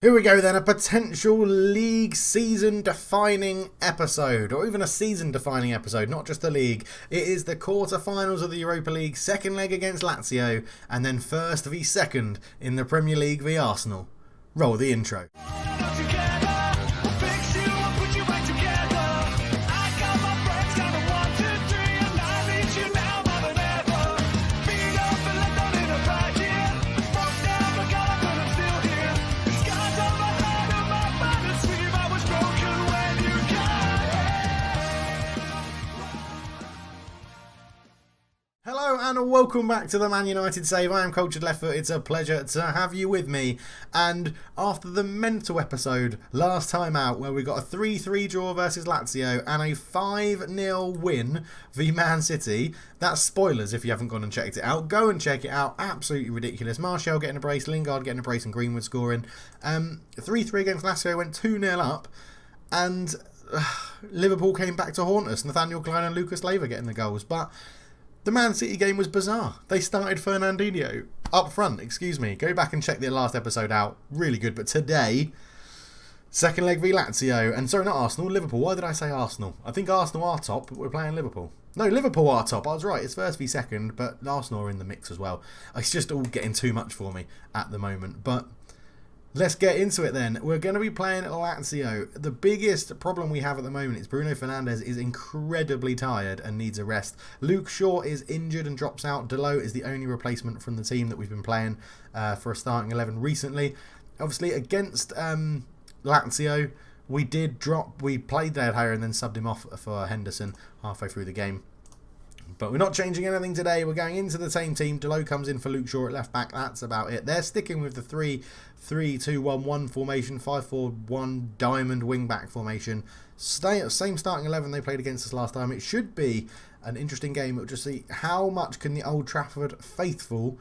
Here we go then, a potential league season defining episode, or even a season defining episode, not just the league. It is the quarter-finals of the Europa League, second leg against Lazio, and then first v second in the Premier League v Arsenal. Roll the intro. Hello and welcome back to the Man United Save. I am Cultured Leftfoot. It's a pleasure to have you with me. And after the mental episode last time out, where we got a 3-3 draw versus Lazio and a 5-0 win v Man City, that's spoilers if you haven't gone and checked it out. Go and check it out. Absolutely ridiculous. Martial getting a brace, Lingard getting a brace, and Greenwood scoring. 3-3 against Lazio, went 2-0 up, and Liverpool came back to haunt us. Nathaniel Klein and Lucas Leiva getting the goals, but the Man City game was bizarre. They started Fernandinho up front, Go back and check the last episode out. Really good. But today, second leg v Lazio. And sorry, not Arsenal, Liverpool. Why did I say Arsenal? I think Arsenal are top, but we're playing Liverpool. No, Liverpool are top. I was right. It's first v second, but Arsenal are in the mix as well. It's just all getting too much for me at the moment. But let's get into it then. We're going to be playing Lazio. The biggest problem we have at the moment is Bruno Fernandes is incredibly tired and needs a rest. Luke Shaw is injured and drops out. Dalot is the only replacement from the team that we've been playing for a starting 11 recently. Obviously against Lazio, we played De Gea and then subbed him off for Henderson halfway through the game. But we're not changing anything today. We're going into the same team. Dalot comes in for Luke Shaw at left back. That's about it. They're sticking with the 3-2-1-1 formation, 5-4-1 diamond wing back formation. Same starting 11 they played against us last time. It should be an interesting game. We'll just see how much can the Old Trafford faithful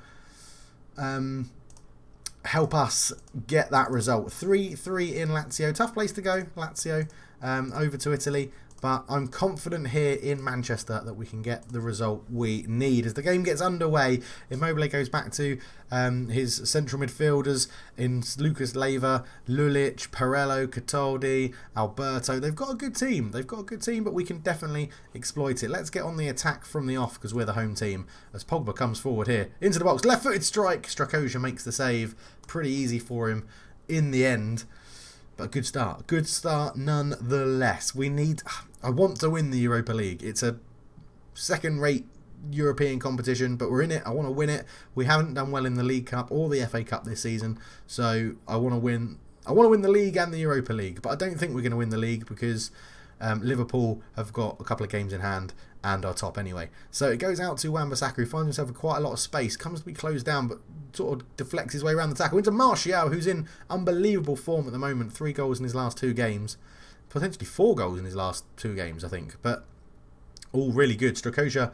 help us get that result. 3-3 in Lazio. Tough place to go, Lazio, over to Italy. But I'm confident here in Manchester that we can get the result we need. As the game gets underway, Immobile goes back to his central midfielders in Lucas Leiva, Lulic, Perello, Cataldi, Alberto. They've got a good team. But we can definitely exploit it. Let's get on the attack from the off because we're the home team. As Pogba comes forward here into the box. Left-footed strike. Strakosha makes the save. Pretty easy for him in the end. But a good start nonetheless. I want to win the Europa League. It's a second-rate European competition, but we're in it. I want to win it. We haven't done well in the League Cup or the FA Cup this season, so I want to win. I want to win the league and the Europa League, but I don't think we're going to win the league because Liverpool have got a couple of games in hand and are top anyway. So it goes out to Wan-Bissaka, who finds himself with quite a lot of space, comes to be closed down, but sort of deflects his way around the tackle into Martial, who's in unbelievable form at the moment. 3 goals in his last 2 games. Potentially 4 goals in his last 2 games, I think. But all really good. Strakosha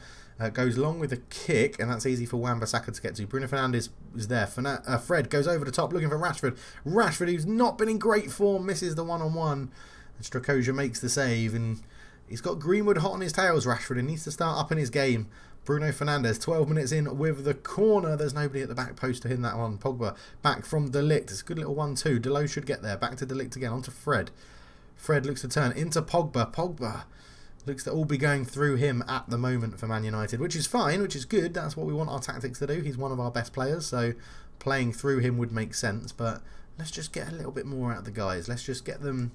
goes long with a kick, and that's easy for Wan-Bissaka to get to. Bruno Fernandes is there. Fred goes over the top looking for Rashford. Rashford, who's not been in great form, misses the one-on-one. And Strakosha makes the save, and he's got Greenwood hot on his tails, Rashford, and needs to start up in his game. Bruno Fernandes, 12 minutes in with the corner. There's nobody at the back post to hit that one. Pogba back from De Ligt. It's a good little 1-2. Dalot should get there. Back to De Ligt again. On to Fred. Fred looks to turn into Pogba. Pogba looks to all be going through him at the moment for Man United, which is fine, which is good. That's what we want our tactics to do. He's one of our best players, so playing through him would make sense. But let's just get a little bit more out of the guys. Let's just get them.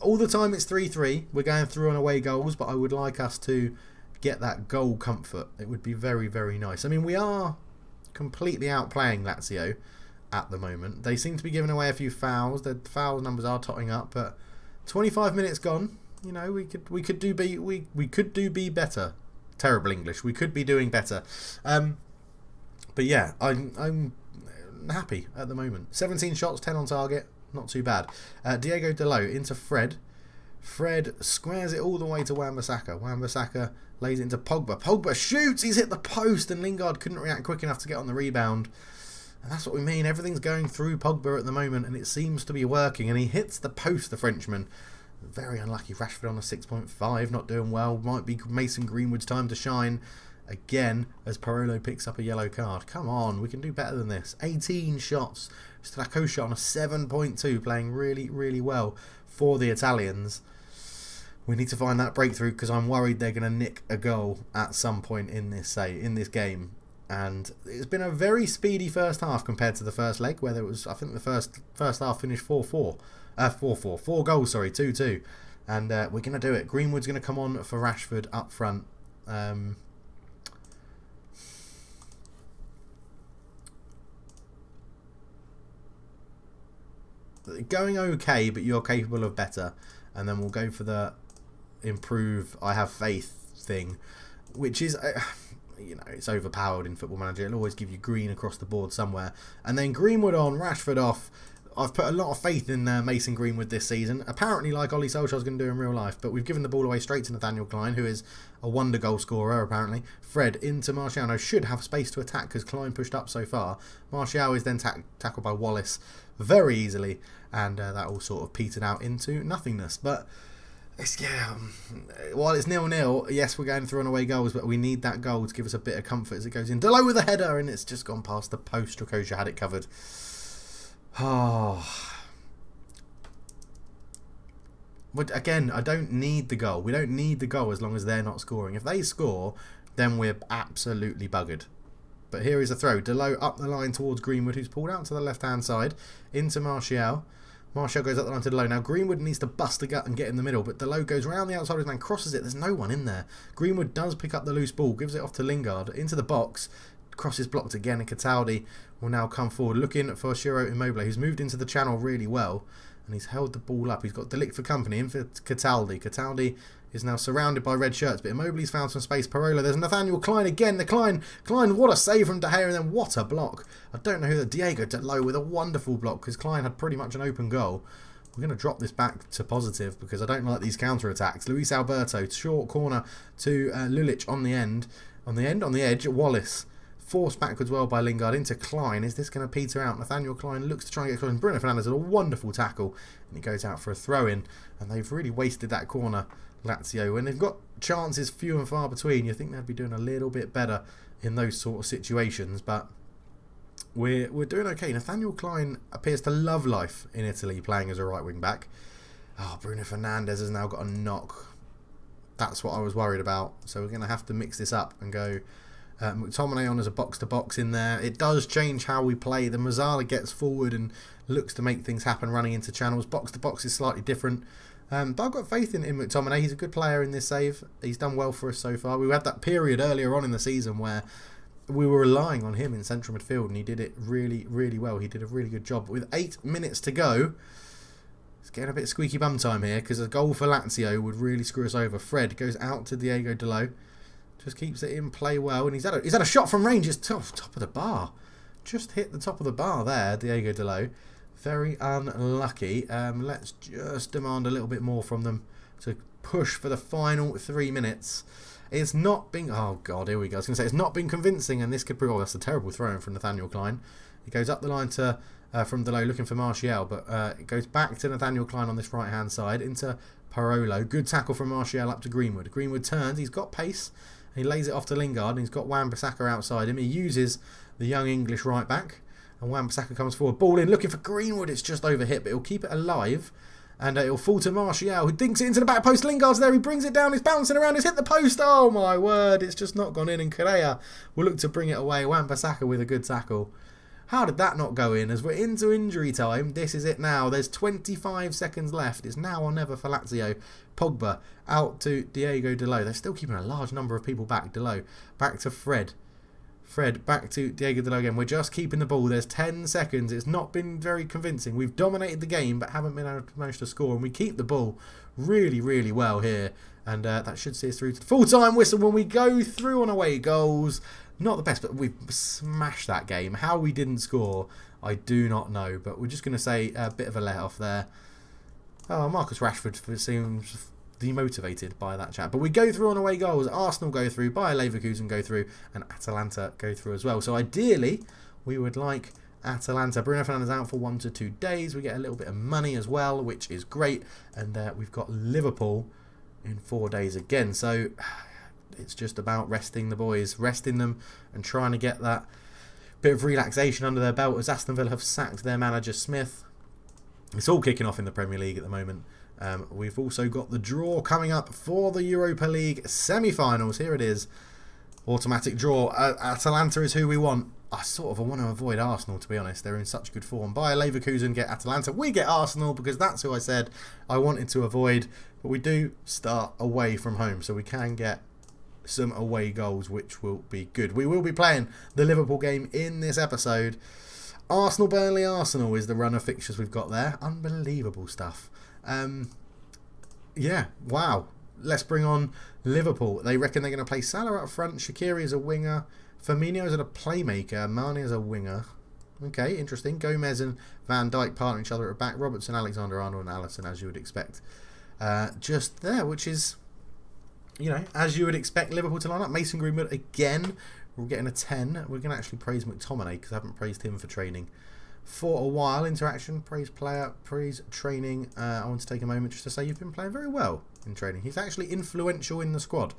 All the time it's 3-3. We're going through on away goals, but I would like us to get that goal comfort. It would be very, very nice. I mean, we are completely outplaying Lazio at the moment. They seem to be giving away a few fouls. The foul numbers are totting up, but 25 minutes gone. You know, we could do be better. Terrible English. We could be doing better. But yeah, I'm happy at the moment. 17 shots, 10 on target. Not too bad. Diego Dalot into Fred. Fred squares it all the way to Wan-Bissaka. Wan-Bissaka lays it into Pogba. Pogba shoots! He's hit the post, and Lingard couldn't react quick enough to get on the rebound. And that's what we mean. Everything's going through Pogba at the moment, and it seems to be working. And he hits the post, the Frenchman. Very unlucky. Rashford on a 6.5, not doing well. Might be Mason Greenwood's time to shine. again as Parolo picks up a yellow card. Come on, we can do better than this. 18 shots. Stracoscia on a 7.2, playing really, really well for the Italians. We need to find that breakthrough because I'm worried they're going to nick a goal at some point in this game. And it's been a very speedy first half compared to the first leg, where there was, I think the first half finished 4-4. 4-4. 4 goals, sorry, 2-2. And we're going to do it. Greenwood's going to come on for Rashford up front. Going okay, but you're capable of better. And then we'll go for the improve, I have faith thing, which is, you know, it's overpowered in Football Manager. It'll always give you green across the board somewhere. And then Greenwood on, Rashford off. I've put a lot of faith in Mason Greenwood this season. Apparently, like Ollie Solskjaer's going to do in real life. But we've given the ball away straight to Nathaniel Klein, who is a wonder goal scorer, apparently. Fred into Martial. Now, should have space to attack because Klein pushed up so far. Martial is then tackled by Wallace very easily. And that all sort of petered out into nothingness. But while it's 0-0, yes, we're going through on away goals, but we need that goal to give us a bit of comfort as it goes in. Delo with a header, and it's just gone past the post. Stracoscia had it covered. But again, I don't need the goal. We don't need the goal as long as they're not scoring. If they score, then we're absolutely buggered. But here is a throw. Delo up the line towards Greenwood, who's pulled out to the left-hand side into Martial. Martial goes up the line to Delo. Now, Greenwood needs to bust the gut and get in the middle, but Delo goes round the outside of his man, crosses it. There's no one in there. Greenwood does pick up the loose ball, gives it off to Lingard, into the box. Cross is blocked again, and Cataldi will now come forward, looking for Ciro Immobile, who's moved into the channel really well, and he's held the ball up. He's got Delict for company, in for Cataldi. Cataldi is now surrounded by red shirts, but Immobile's found some space. Parola, there's Nathaniel Klein again. Klein, what a save from De Gea, and then what a block. I don't know who that. Diego Delo with a wonderful block, because Klein had pretty much an open goal. We're going to drop this back to positive, because I don't like these counter-attacks. Luis Alberto, short corner to Lulic on the edge, Wallace. Forced backwards well by Lingard into Klein. Is this going to peter out? Nathaniel Klein looks to try and get close. Bruno Fernandes did a wonderful tackle, and he goes out for a throw-in, and they've really wasted that corner, Lazio. When they've got chances few and far between, you think they'd be doing a little bit better in those sort of situations, but we're doing okay. Nathaniel Klein appears to love life in Italy, playing as a right wing back. Oh, Bruno Fernandes has now got a knock. That's what I was worried about. So we're going to have to mix this up and go McTominay on as a box-to-box in there. It does change how we play. The Mazzala gets forward and looks to make things happen running into channels. Box-to-box is slightly different. But I've got faith in McTominay. He's a good player in this save. He's done well for us so far. We had that period earlier on in the season where we were relying on him in central midfield, and he did it really, really well. He did a really good job. But with 8 minutes to go, it's getting a bit squeaky bum time here, because a goal for Lazio would really screw us over. Fred goes out to Diego Delo. Just keeps it in play well, and he's had a shot from range. It's top of the bar. Just hit the top of the bar there, Diego Delo. Very unlucky. Let's just demand a little bit more from them to push for the final 3 minutes. It's not been... Oh, God, here we go. I was going to say, it's not been convincing, and this could prove... Oh, that's a terrible throw-in from Nathaniel Klein. He goes up the line to from Delo, looking for Martial, but it goes back to Nathaniel Klein on this right-hand side, into Parolo. Good tackle from Martial up to Greenwood. Greenwood turns. He's got pace. He lays it off to Lingard, and he's got Wan-Bissaka outside him. He uses the young English right back, and Wan-Bissaka comes forward. Ball in, looking for Greenwood. It's just overhit, but he'll keep it alive, and it'll fall to Martial, who dinks it into the back post. Lingard's there. He brings it down. It's bouncing around. It's hit the post. Oh, my word. It's just not gone in, and Correa will look to bring it away. Wan-Bissaka with a good tackle. How did that not go in? As we're into injury time, this is it now. There's 25 seconds left. It's now or never for Lazio. Pogba out to Diego Delo. They're still keeping a large number of people back. Delo back to Fred. Fred back to Diego Delo again. We're just keeping the ball. There's 10 seconds. It's not been very convincing. We've dominated the game but haven't been able to manage to score. And we keep the ball really, really well here. And that should see us through to the full-time whistle when we go through on away goals. Not the best, but we've smashed that game. How we didn't score, I do not know. But we're just going to say a bit of a let-off there. Oh, Marcus Rashford seems demotivated by that chat. But we go through on away goals. Arsenal go through, Bayer Leverkusen go through, and Atalanta go through as well. So ideally, we would like Atalanta. Bruno Fernandes out for 1 to 2 days. We get a little bit of money as well, which is great. And we've got Liverpool in 4 days again. So it's just about resting the boys, resting them and trying to get that bit of relaxation under their belt, as Aston Villa have sacked their manager Smith. It's all kicking off in the Premier League at the moment. We've also got the draw coming up for the Europa League semi-finals. Here it is. Automatic draw. Atalanta is who we want. I sort of want to avoid Arsenal, to be honest. They're in such good form. Bayer Leverkusen get Atalanta. We get Arsenal because that's who I said I wanted to avoid. But we do start away from home, so we can get some away goals, which will be good. We will be playing the Liverpool game in this episode. Arsenal, Burnley, Arsenal is the run of fixtures we've got there. Unbelievable stuff. Yeah, wow. Let's bring on Liverpool. They reckon they're going to play Salah up front. Shaqiri is a winger. Firmino is a playmaker. Mane is a winger. Okay, interesting. Gomez and Van Dijk partner each other at the back. Robertson, Alexander-Arnold and Alisson, as you would expect. Just there, which is, you know, as you would expect Liverpool to line up. Mason Greenwood again. We're getting a 10. We're going to actually praise McTominay because I haven't praised him for training for a while. Interaction, praise player, praise training. I want to take a moment just to say you've been playing very well in training. He's actually influential in the squad,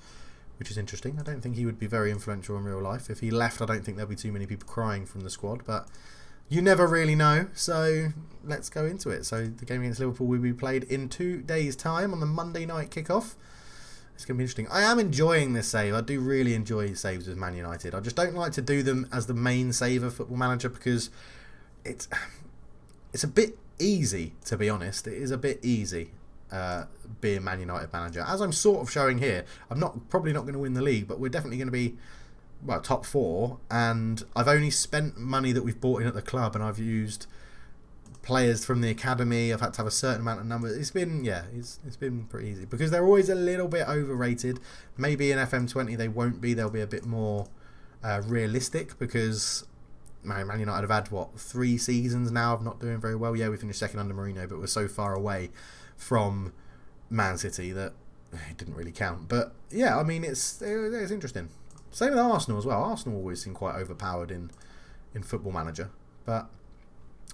which is interesting. I don't think he would be very influential in real life. If he left, I don't think there'll be too many people crying from the squad, but you never really know. So let's go into it. So the game against Liverpool will be played in 2 days' time on the Monday night kickoff. It's going to be interesting. I am enjoying this save. I do really enjoy saves with Man United. I just don't like to do them as the main save of Football Manager because it's a bit easy, to be honest. It is a bit easy being Man United manager. As I'm sort of showing here, I'm probably not going to win the league, but we're definitely going to be, well, top 4. And I've only spent money that we've bought in at the club, and I've used players from the academy. I've had to have a certain amount of numbers. It's been, yeah, it's been pretty easy because they're always a little bit overrated. Maybe in FM20 they won't be. They'll be a bit more realistic because Man United have had, what, 3 seasons now of not doing very well. Yeah, we finished second under Mourinho, but we're so far away from Man City that it didn't really count. But yeah, I mean, it's interesting. Same with Arsenal as well. Arsenal always seem quite overpowered in Football Manager. But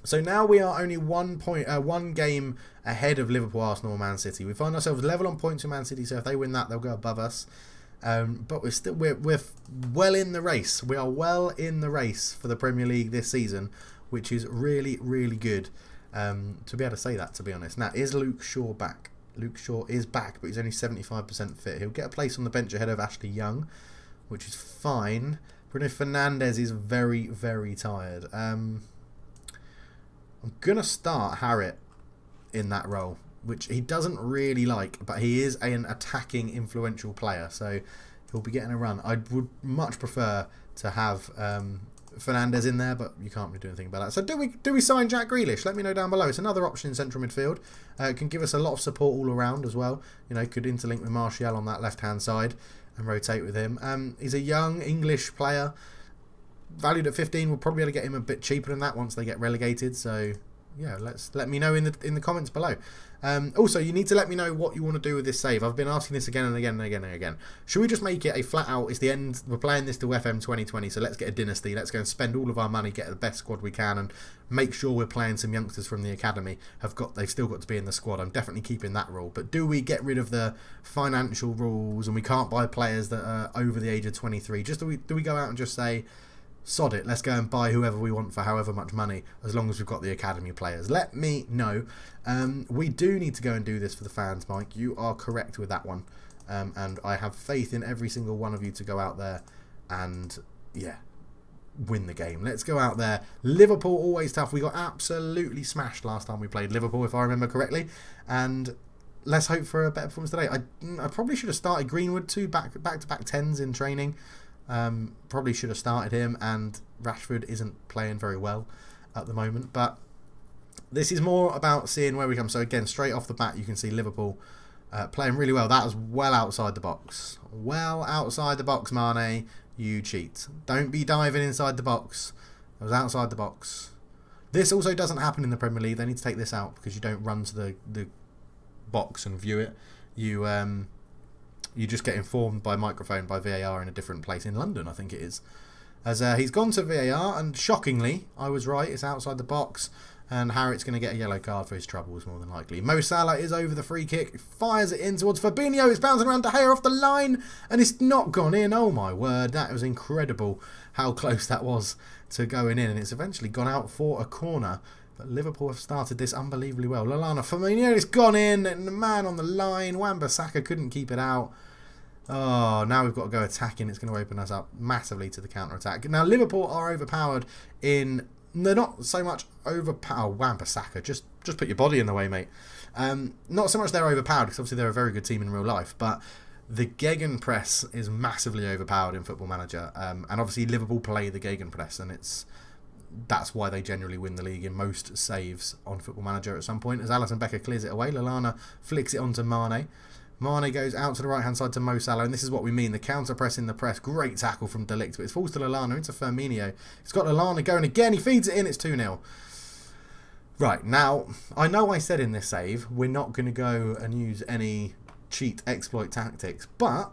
so now we are only one game ahead of Liverpool, Arsenal, and Man City. We find ourselves level on points with Man City, so if they win that, they'll go above us. But we're well in the race. We are well in the race for the Premier League this season, which is really, really good to be able to say that, to be honest. Now, is Luke Shaw back? Luke Shaw is back, but he's only 75% fit. He'll get a place on the bench ahead of Ashley Young, which is fine. Bruno Fernandes is very, very tired. I'm going to start Harriet in that role, which he doesn't really like, but he is an attacking, influential player, so he'll be getting a run. I would much prefer to have Fernandes in there, but you can't really do anything about that. So do we sign Jack Grealish? Let me know down below. It's another option in central midfield. Can give us a lot of support all around as well. You know, could interlink with Martial on that left-hand side and rotate with him. He's a young English player, valued at 15. We'll probably be able to get him a bit cheaper than that once they get relegated. So yeah, let me know in the comments below. Also, you need to let me know what you want to do with this save. I've been asking this again and again and again and again. Should we just make it a flat out, it's the end, we're playing this to FM 2020, so let's get a dynasty, let's go and spend all of our money, get the best squad we can, and make sure we're playing some youngsters from the academy. They've still got to be in the squad. I'm definitely keeping that rule. But do we get rid of the financial rules and we can't buy players that are over the age of 23? Do we go out and just say, sod it, let's go and buy whoever we want for however much money, as long as we've got the academy players? Let me know. We do need to go and do this for the fans, Mike. You are correct with that one. And I have faith in every single one of you to go out there and, yeah, win the game. Let's go out there. Liverpool, always tough. We got absolutely smashed last time we played Liverpool, if I remember correctly. And let's hope for a better performance today. I probably should have started Greenwood too, back-to-back 10s in training. Probably should have started him, and Rashford isn't playing very well at the moment, but this is more about seeing where we come. So again, straight off the bat, you can see Liverpool playing really well. That was well outside the box. Well outside the box, Mane. You cheat. Don't be diving inside the box. It was outside the box. This also doesn't happen in the Premier League. They need to take this out because you don't run to the box and view it. You just get informed by microphone, by VAR in a different place in London, I think it is. As he's gone to VAR, and shockingly, I was right, it's outside the box. And Harriet's going to get a yellow card for his troubles, more than likely. Mo Salah is over the free kick. Fires it in towards Fabinho. It's bouncing around De Gea off the line. And it's not gone in. Oh, my word. That was incredible how close that was to going in. And it's eventually gone out for a corner. But Liverpool have started this unbelievably well. Lallana, Firmino, it's gone in. And the man on the line, Wan-Bissaka, couldn't keep it out. Oh, now we've got to go attacking. It's going to open us up massively to the counter-attack. Now, Liverpool are overpowered in... They're not so much overpowered. Oh, Wan-Bissaka, just put your body in the way, mate. Not so much they're overpowered, because obviously they're a very good team in real life, but the gegenpress is massively overpowered in Football Manager. And obviously Liverpool play the gegenpress, and that's why they generally win the league in most saves on Football Manager at some point. As Alisson Becker clears it away, Lallana flicks it onto Mane. Mane goes out to the right-hand side to Mo Salah, and this is what we mean, the counter-press in the press. Great tackle from De Ligt, but it falls to Lallana into Firmino. He's got Lallana going again. He feeds it in. It's 2-0. Right, now, I know I said in this save, we're not going to go and use any cheat exploit tactics, but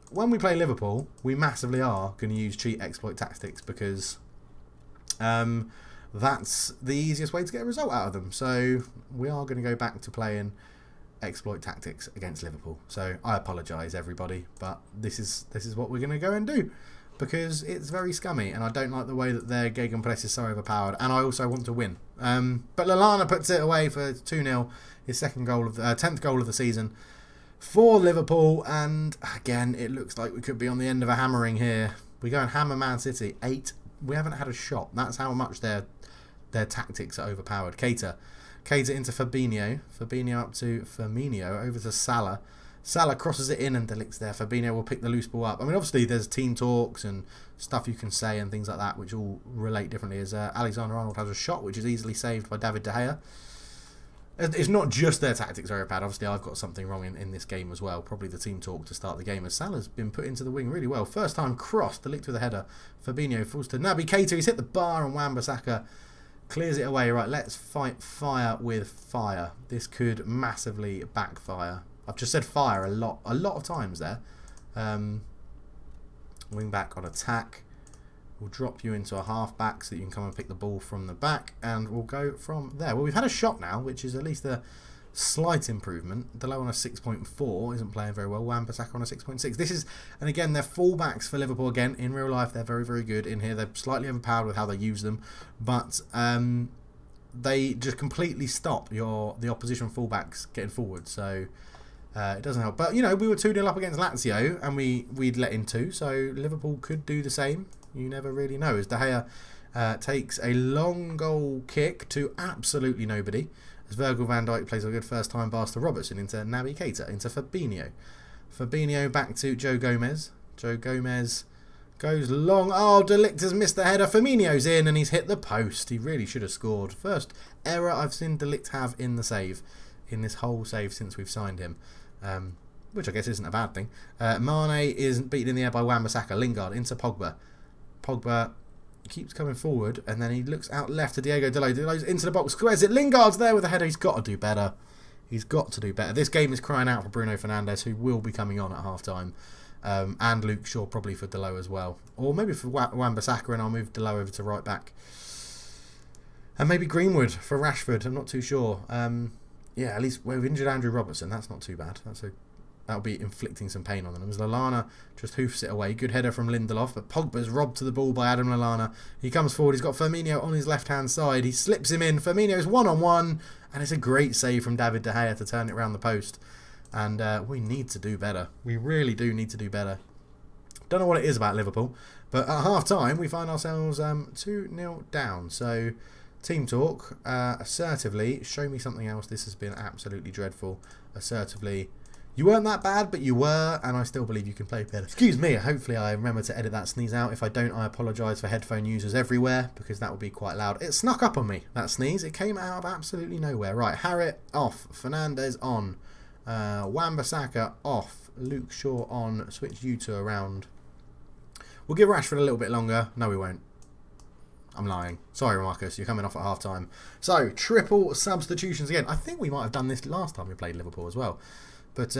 when we play Liverpool, we massively are going to use cheat exploit tactics because that's the easiest way to get a result out of them. So we are going to go back to playing exploit tactics against Liverpool. So I apologise, everybody, but this is what we're going to go and do because it's very scummy, and I don't like the way that their gegenpress is so overpowered, and I also want to win. But Lallana puts it away for 2-0, his 10th goal of the season for Liverpool, and again, it looks like we could be on the end of a hammering here. We go and hammer Man City 8. We haven't had a shot. That's how much their tactics are overpowered. Keita into Fabinho. Fabinho up to Firmino. Over to Salah. Salah crosses it in and De Ligt's there. Fabinho will pick the loose ball up. I mean, obviously, there's team talks and stuff you can say and things like that, which all relate differently. As Alexander-Arnold has a shot, which is easily saved by David De Gea. It's not just their tactics are bad. Obviously, I've got something wrong in this game as well. Probably the team talk to start the game, as Salah's been put into the wing really well. First time crossed. De Ligt with a header. Fabinho falls to Naby Keita. He's hit the bar, and Wan-Bissaka clears it away. Right, let's fight fire with fire. This could massively backfire. I've just said fire a lot of times there. Wing back on attack. We'll drop you into a half back so that you can come and pick the ball from the back, and we'll go from there. Well, we've had a shot now, which is at least a slight improvement. Delo on a 6.4 isn't playing very well. Wan-Bissaka on a 6.6. This is, and again, they're fullbacks for Liverpool. Again, in real life, they're very, very good. In here, they're slightly overpowered with how they use them, but they just completely stop the opposition fullbacks getting forward. So it doesn't help. But, you know, we were 2-0 up against Lazio, and we'd let in 2, so Liverpool could do the same. You never really know. As De Gea takes a long goal kick to absolutely nobody. As Virgil van Dijk plays a good first-time pass to Robertson into Naby Keita, into Fabinho. Fabinho back to Joe Gomez. Joe Gomez goes long. Oh, De Ligt has missed the header. Firmino's in, and he's hit the post. He really should have scored. First error I've seen De Ligt have in the save, in this whole save since we've signed him. Which I guess isn't a bad thing. Mane is beaten in the air by Wan-Bissaka. Lingard into Pogba. Pogba keeps coming forward, and then he looks out left to Diego Dalot. Dalot's into the box, squares it. Lingard's there with a header. He's got to do better. He's got to do better. This game is crying out for Bruno Fernandes, who will be coming on at half-time. And Luke Shaw probably for Dalot as well. Or maybe for Wan-Bissaka, and I'll move Dalot over to right back. And maybe Greenwood for Rashford. I'm not too sure. Yeah, at least we've injured Andrew Robertson. That's not too bad. That'll be inflicting some pain on them. As Lallana just hoofs it away. Good header from Lindelof, but Pogba's robbed to the ball by Adam Lallana. He comes forward. He's got Firmino on his left-hand side. He slips him in. Firmino's one-on-one, and it's a great save from David De Gea to turn it around the post. And we need to do better. We really do need to do better. Don't know what it is about Liverpool, but at half-time, we find ourselves 2-0 down. So, team talk, assertively, show me something else. This has been absolutely dreadful. Assertively, you weren't that bad, but you were, and I still believe you can play better. Excuse me, hopefully I remember to edit that sneeze out. If I don't, I apologise for headphone users everywhere, because that would be quite loud. It snuck up on me, that sneeze. It came out of absolutely nowhere. Right, Harriet off, Fernandes on, Wan-Bissaka off, Luke Shaw on, switch you two around. We'll give Rashford a little bit longer. No, we won't. I'm lying. Sorry, Marcus, you're coming off at half-time. So, triple substitutions again. I think we might have done this last time we played Liverpool as well. But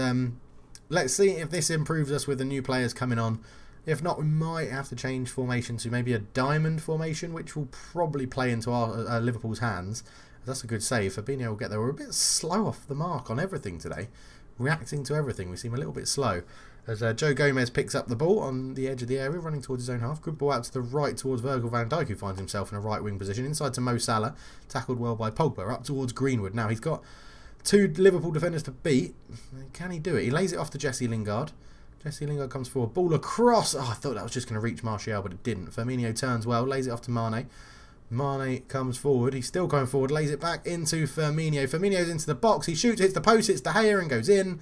let's see if this improves us with the new players coming on. If not, we might have to change formation to maybe a diamond formation, which will probably play into our Liverpool's hands. That's a good save. Fabinho will get there. We're a bit slow off the mark on everything today. Reacting to everything. We seem a little bit slow. As Joe Gomez picks up the ball on the edge of the area, running towards his own half. Good ball out to the right towards Virgil van Dijk, who finds himself in a right wing position. Inside to Mo Salah. Tackled well by Pogba. Up towards Greenwood. Now he's got 2 Liverpool defenders to beat. Can he do it? He lays it off to Jesse Lingard. Jesse Lingard comes forward. Ball across. Oh, I thought that was just going to reach Martial, but it didn't. Firmino turns well. Lays it off to Mane. Mane comes forward. He's still going forward. Lays it back into Firmino. Firmino's into the box. He shoots, hits the post, hits De Gea and goes in.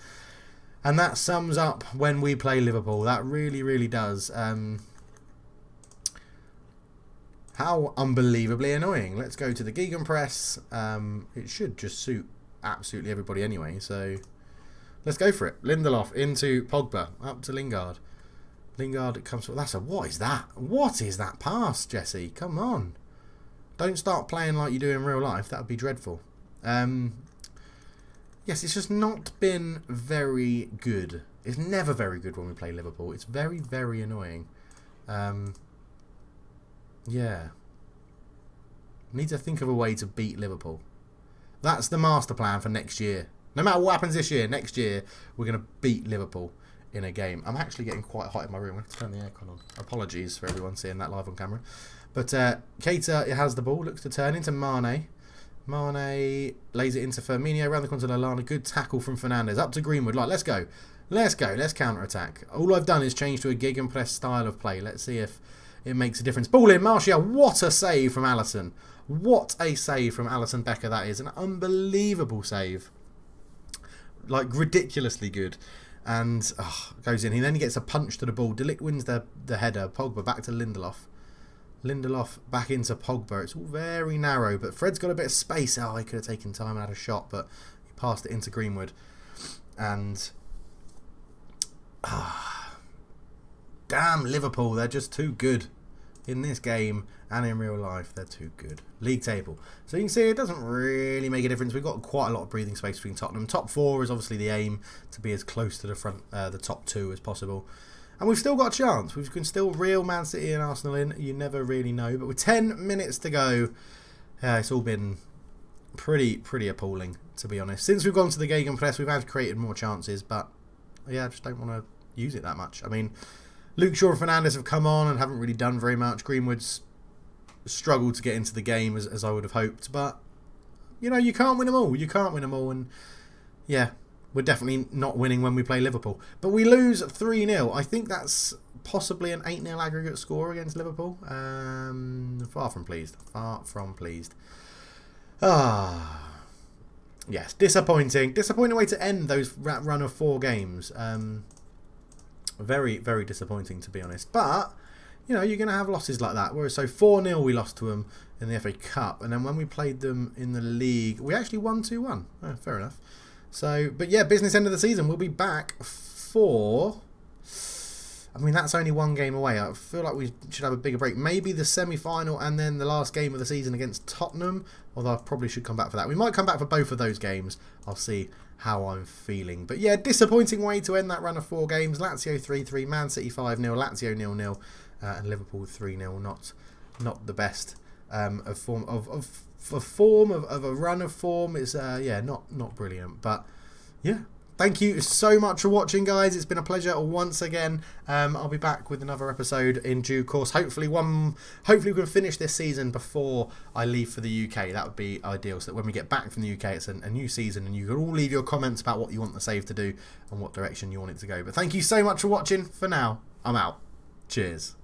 And that sums up when we play Liverpool. That really, really does. How unbelievably annoying. Let's go to the gegenpress. It should just suit absolutely everybody anyway. So let's go for it. Lindelof into Pogba. Up to Lingard. Lingard comes forward. What is that? What is that pass, Jesse? Come on. Don't start playing like you do in real life. That would be dreadful. Yes, it's just not been very good. It's never very good when we play Liverpool. It's very, very annoying. Yeah. Need to think of a way to beat Liverpool. That's the master plan for next year. No matter what happens this year, next year, we're going to beat Liverpool in a game. I'm actually getting quite hot in my room. I have to turn the aircon on. Apologies for everyone seeing that live on camera. But Keita has the ball, looks to turn into Mane. Mane lays it into Firmino, around the corner to Lallana. Good tackle from Fernandes. Up to Greenwood. Let's go. Let's go. Let's counter-attack. All I've done is change to a gegenpress style of play. Let's see if it makes a difference. Ball in, Martial. What a save from Alisson. What a save from Alisson Becker that is. An unbelievable save. Like, ridiculously good. And goes in. He then gets a punch to the ball. De Ligt wins the header. Pogba back to Lindelof. Lindelof back into Pogba. It's all very narrow, but Fred's got a bit of space. Oh, he could have taken time and had a shot, but he passed it into Greenwood. And damn Liverpool, they're just too good in this game and in real life. They're too good. League table. So you can see it doesn't really make a difference. We've got quite a lot of breathing space between Tottenham. Top 4 is obviously the aim, to be as close to the front, the top 2 as possible. And we've still got a chance. We can still reel Man City and Arsenal in. You never really know. But with 10 minutes to go, it's all been pretty appalling, to be honest. Since we've gone to the gegenpress, we've had created more chances. But, yeah, I just don't want to use it that much. I mean, Luke Shaw and Fernandes have come on and haven't really done very much. Greenwood's struggled to get into the game as I would have hoped. But, you know, you can't win them all. You can't win them all. And, yeah. We're definitely not winning when we play Liverpool. But we lose 3-0. I think that's possibly an 8-0 aggregate score against Liverpool. Far from pleased. Far from pleased. Yes, disappointing. Disappointing way to end those run of 4 games. Very, very disappointing, to be honest. But, you know, you're going to have losses like that. Whereas, so 4-0 we lost to them in the FA Cup. And then when we played them in the league, we actually won 2-1. Oh, fair enough. So, but yeah, business end of the season. We'll be back for... I mean, that's only 1 game away. I feel like we should have a bigger break. Maybe the semi-final and then the last game of the season against Tottenham. Although I probably should come back for that. We might come back for both of those games. I'll see how I'm feeling. But yeah, disappointing way to end that run of 4 games. Lazio 3-3, Man City 5-0, Lazio 0-0, and Liverpool 3-0. Not the best of a run of form. It's yeah, not brilliant, but yeah, thank you so much for watching, guys. It's been a pleasure once again. I'll be back with another episode in due course. Hopefully we can finish this season before I leave for the UK. That would be ideal, so that when we get back from the UK, it's a new season, and you can all leave your comments about what you want the save to do and what direction you want it to go. But thank you so much for watching. For now, I'm out. Cheers.